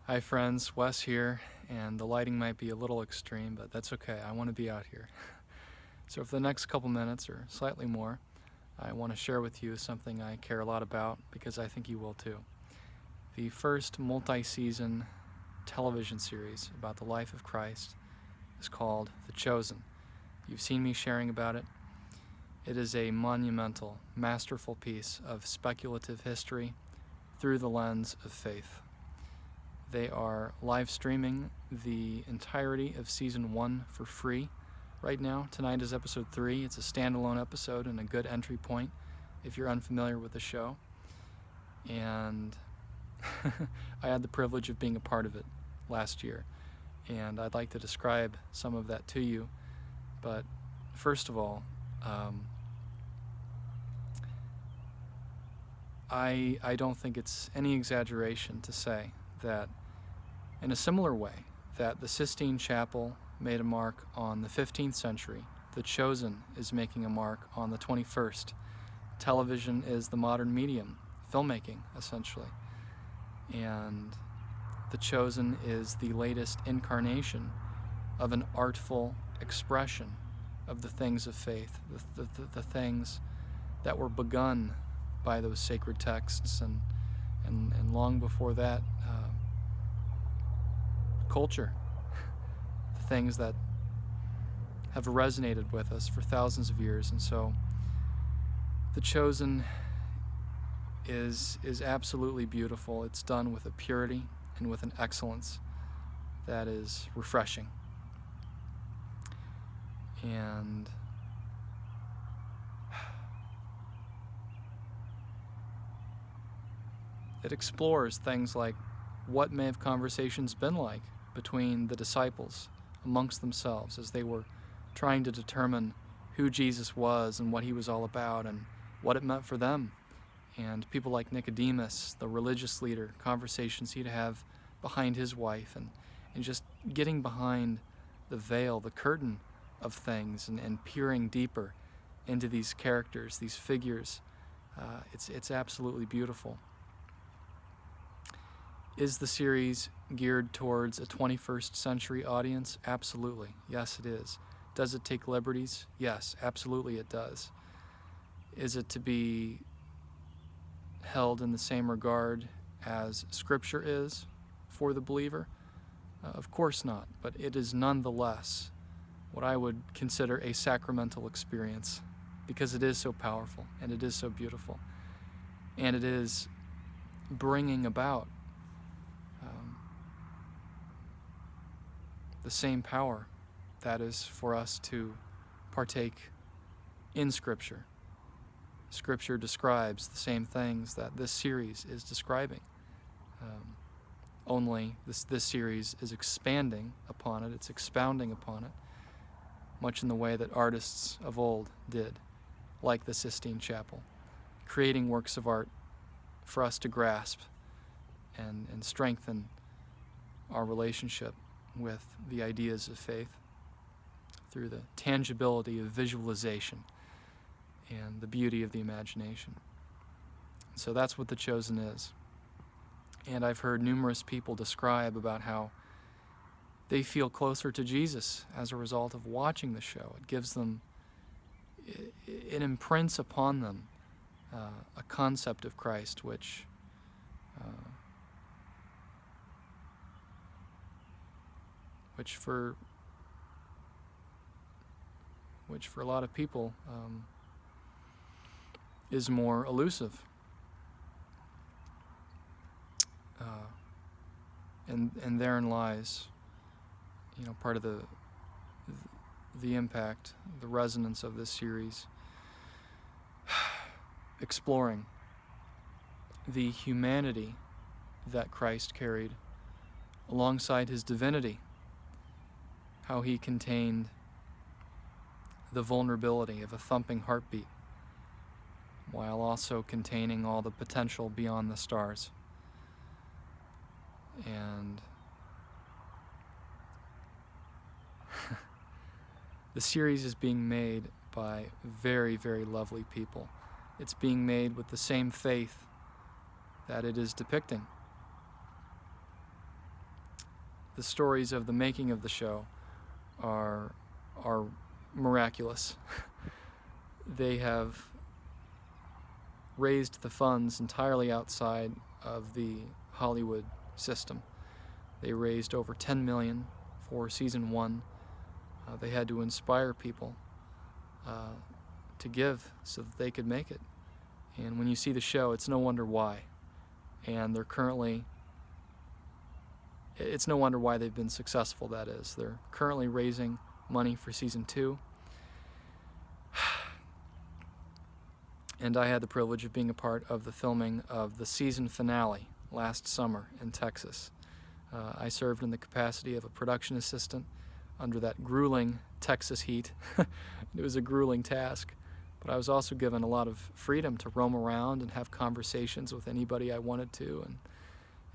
Hi friends, Wes here, and the lighting might be a little extreme, but that's okay. I want to be out here. So for the next couple minutes or slightly more, I want to share with you something I care a lot about because I think you will too. The first multi-season television series about the life of Christ is called The Chosen. You've seen me sharing about it. It is a monumental, masterful piece of speculative history through the lens of faith. They are live streaming the entirety of season 1 for free right now. Tonight is episode 3. It's a standalone episode and a good entry point if you're unfamiliar with the show. And I had the privilege of being a part of it last year, and I'd like to describe some of that to you. But first of all, I don't think it's any exaggeration to say that in a similar way that the Sistine Chapel made a mark on the 15th century, The Chosen is making a mark on the 21st. Television is the modern medium, filmmaking essentially. And The Chosen is the latest incarnation of an artful expression of the things of faith, the things that were begun by those sacred texts and long before that, culture, the things that have resonated with us for thousands of years. And so The Chosen is absolutely beautiful. It's done with a purity and with an excellence that is refreshing. And it explores things like what may have conversations been like between the disciples amongst themselves as they were trying to determine who Jesus was and what he was all about and what it meant for them. And people like Nicodemus, the religious leader, conversations he'd have behind his wife and just getting behind the veil, the curtain of things and peering deeper into these characters, these figures. It's absolutely beautiful. Is the series geared towards a 21st century audience? Absolutely. Yes, it is. Does it take liberties? Yes, absolutely it does. Is it to be held in the same regard as Scripture is for the believer? Of course not, but it is nonetheless what I would consider a sacramental experience because it is so powerful and it is so beautiful. And it is bringing about the same power that is for us to partake in Scripture. Scripture describes the same things that this series is describing. Only this series is expanding upon it, it's expounding upon it, much in the way that artists of old did, like the Sistine Chapel, creating works of art for us to grasp and strengthen our relationship with the ideas of faith through the tangibility of visualization and the beauty of the imagination. So that's what The Chosen is. And I've heard numerous people describe about how they feel closer to Jesus as a result of watching the show. It gives them, it imprints upon them a concept of Christ which for a lot of people is more elusive. And therein lies, part of the impact, the resonance of this series, exploring the humanity that Christ carried alongside his divinity, how he contained the vulnerability of a thumping heartbeat while also containing all the potential beyond the stars. And the series is being made by very, very lovely people. It's being made with the same faith that it is depicting. the stories of the making of the show are miraculous. They have raised the funds entirely outside of the Hollywood system. They raised over $10 million for season 1. They had to inspire people to give so that they could make it. And when you see the show, it's no wonder why. And it's no wonder why they've been successful, that is. They're currently raising money for season 2. And I had the privilege of being a part of the filming of the season finale last summer in Texas. I served in the capacity of a production assistant under that grueling Texas heat. It was a grueling task, but I was also given a lot of freedom to roam around and have conversations with anybody I wanted to,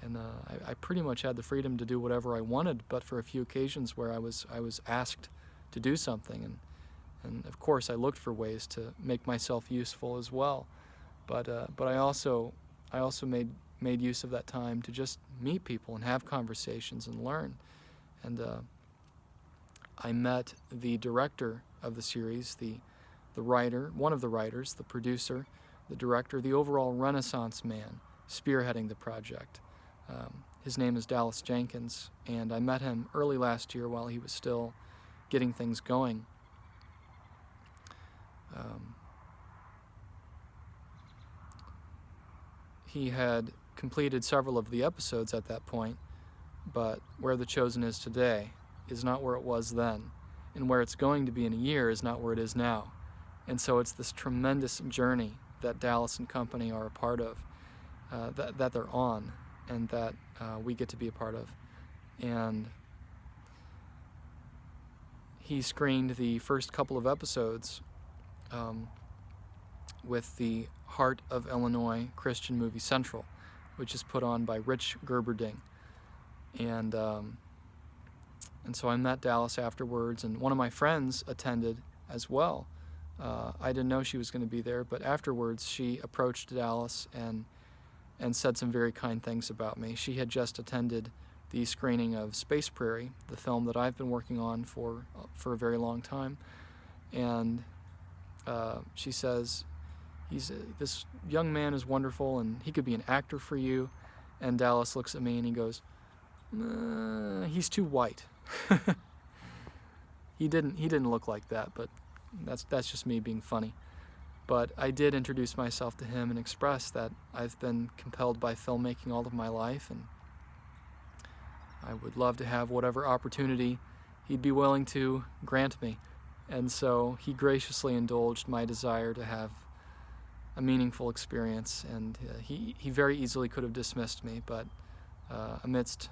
and I pretty much had the freedom to do whatever I wanted, but for a few occasions where I was asked to do something, and of course I looked for ways to make myself useful as well, but I also made use of that time to just meet people and have conversations and learn. And I met the director of the series, the writer, one of the writers, the producer, the director, the overall Renaissance man spearheading the project. His name is Dallas Jenkins, and I met him early last year while he was still getting things going. He had completed several of the episodes at that point, but where The Chosen is today is not where it was then, and where it's going to be in a year is not where it is now. And so it's this tremendous journey that Dallas and company are a part of, that they're on, and that we get to be a part of. And he screened the first couple of episodes with the Heart of Illinois Christian Movie Central, which is put on by Rich Gerberding. And so I met Dallas afterwards, and one of my friends attended as well. I didn't know she was going to be there, but afterwards she approached Dallas and said some very kind things about me. She had just attended the screening of Space Prairie, the film that I've been working on for a very long time, and she says, this young man is wonderful and he could be an actor for you. And Dallas looks at me and he goes, he's too white. He didn't look like that, but that's just me being funny. But I did introduce myself to him and express that I've been compelled by filmmaking all of my life, and I would love to have whatever opportunity he'd be willing to grant me. And so he graciously indulged my desire to have a meaningful experience, and he very easily could have dismissed me, but amidst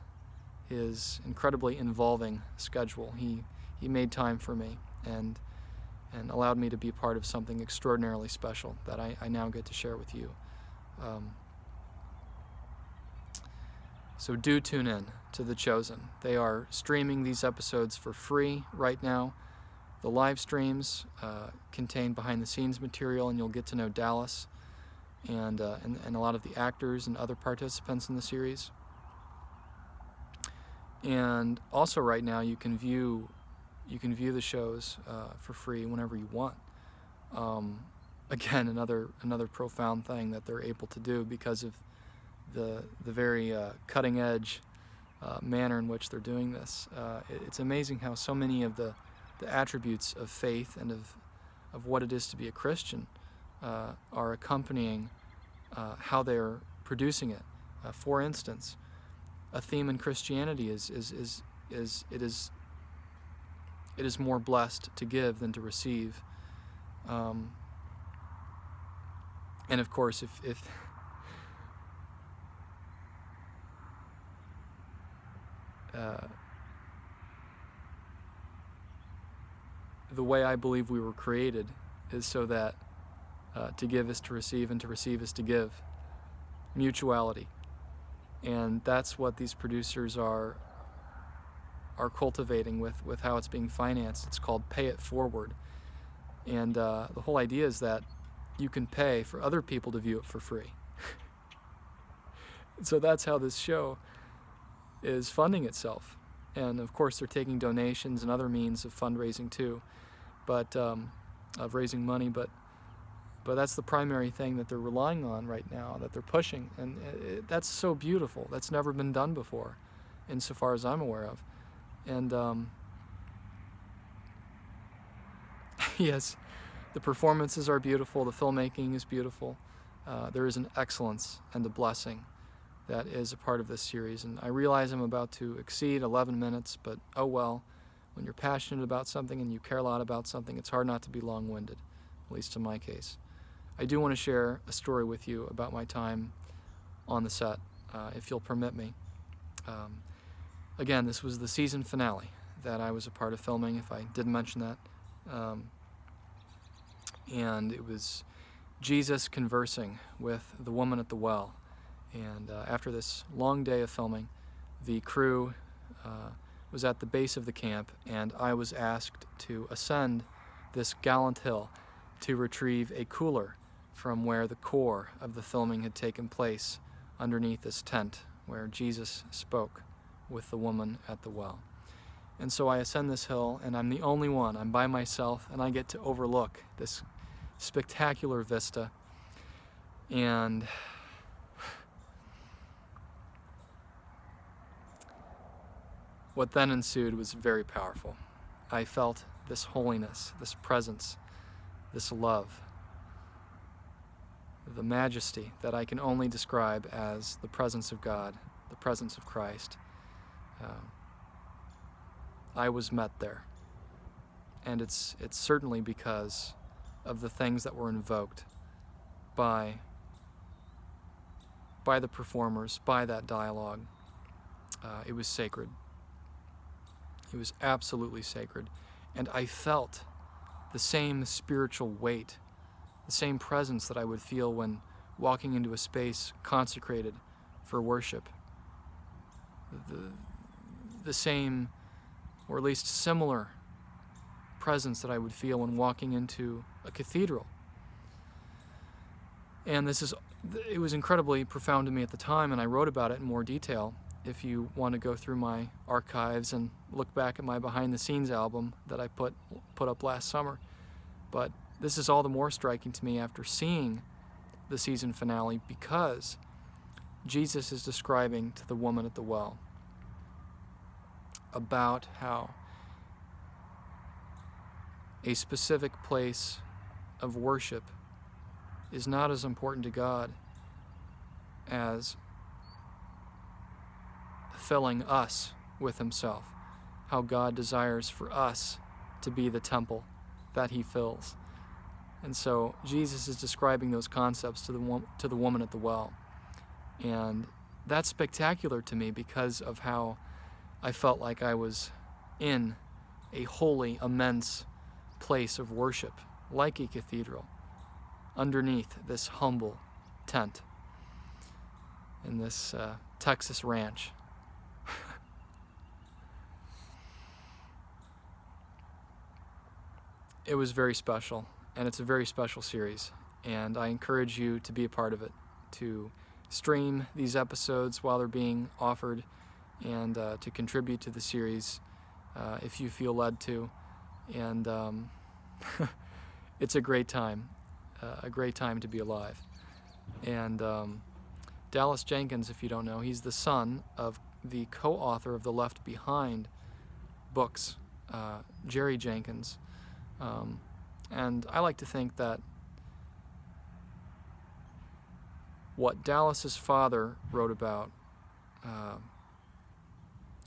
his incredibly involving schedule, he made time for me and allowed me to be part of something extraordinarily special that I now get to share with you. So do tune in to The Chosen. They are streaming these episodes for free right now. The live streams contain behind-the-scenes material, and you'll get to know Dallas and a lot of the actors and other participants in the series. And also, right now, you can view the shows for free whenever you want. Again, another profound thing that they're able to do because of the very cutting-edge manner in which they're doing this. It's amazing how so many of the attributes of faith and of what it is to be a Christian are accompanying how they're producing it. For instance, a theme in Christianity is it is more blessed to give than to receive. And of course, if the way I believe we were created is so that to give is to receive, and to receive is to give. Mutuality. And that's what these producers are cultivating with how it's being financed. It's called pay it forward. And the whole idea is that you can pay for other people to view it for free. So that's how this show is funding itself. And of course they're taking donations and other means of fundraising too, but of raising money, but that's the primary thing that they're relying on right now, that they're pushing, and that's so beautiful. That's never been done before, insofar as I'm aware of. And yes, the performances are beautiful, the filmmaking is beautiful. There is an excellence and a blessing that is a part of this series, and I realize I'm about to exceed 11 minutes, but oh well. When you're passionate about something and you care a lot about something, it's hard not to be long-winded, at least in my case. I do want to share a story with you about my time on the set, if you'll permit me. Again, this was the season finale that I was a part of filming, if I didn't mention that. And it was Jesus conversing with the woman at the well. And after this long day of filming, the crew was at the base of the camp, and I was asked to ascend this gallant hill to retrieve a cooler from where the core of the filming had taken place underneath this tent where Jesus spoke with the woman at the well. And so I ascend this hill, and I'm the only one. I'm by myself, and I get to overlook this spectacular vista. And what then ensued was very powerful. I felt this holiness, this presence, this love, the majesty that I can only describe as the presence of God, the presence of Christ. I was met there. And it's certainly because of the things that were invoked by the performers, by that dialogue. It was sacred. It was absolutely sacred. And I felt the same spiritual weight, the same presence that I would feel when walking into a space consecrated for worship. The same, or at least similar, presence that I would feel when walking into a cathedral. And it was incredibly profound to me at the time, and I wrote about it in more detail. If you want to go through my archives and look back at my behind-the-scenes album that I put up last summer. But this is all the more striking to me after seeing the season finale, because Jesus is describing to the woman at the well about how a specific place of worship is not as important to God as filling us with himself, how God desires for us to be the temple that he fills. And so Jesus is describing those concepts to the woman at the well. And that's spectacular to me because of how I felt like I was in a holy, immense place of worship, like a cathedral, underneath this humble tent in this Texas ranch. It was very special, and it's a very special series, and I encourage you to be a part of it, to stream these episodes while they're being offered, and to contribute to the series if you feel led to. And it's a great time to be alive. And Dallas Jenkins, if you don't know, he's the son of the co-author of the Left Behind books, Jerry Jenkins. And I like to think that what Dallas's father wrote about,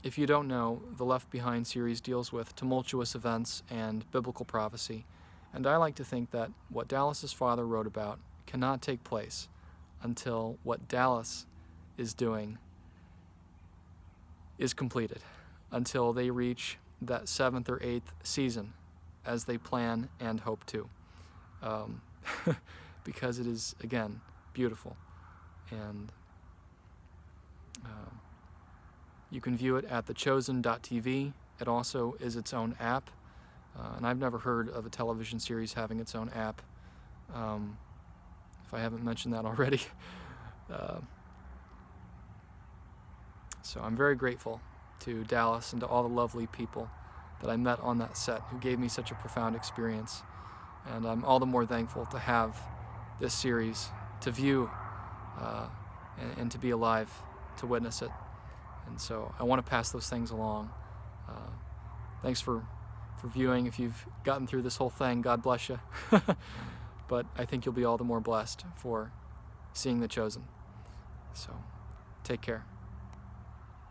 if you don't know, the Left Behind series deals with tumultuous events and biblical prophecy. And I like to think that what Dallas's father wrote about cannot take place until what Dallas is doing is completed, until they reach that 7th or 8th season, as they plan and hope to, because it is, again, beautiful. And you can view it at thechosen.tv. It also is its own app, and I've never heard of a television series having its own app, if I haven't mentioned that already. So I'm very grateful to Dallas and to all the lovely people that I met on that set who gave me such a profound experience. And I'm all the more thankful to have this series to view and to be alive to witness it. And so I want to pass those things along. Thanks for viewing. If you've gotten through this whole thing, God bless you. But I think you'll be all the more blessed for seeing The Chosen. So take care.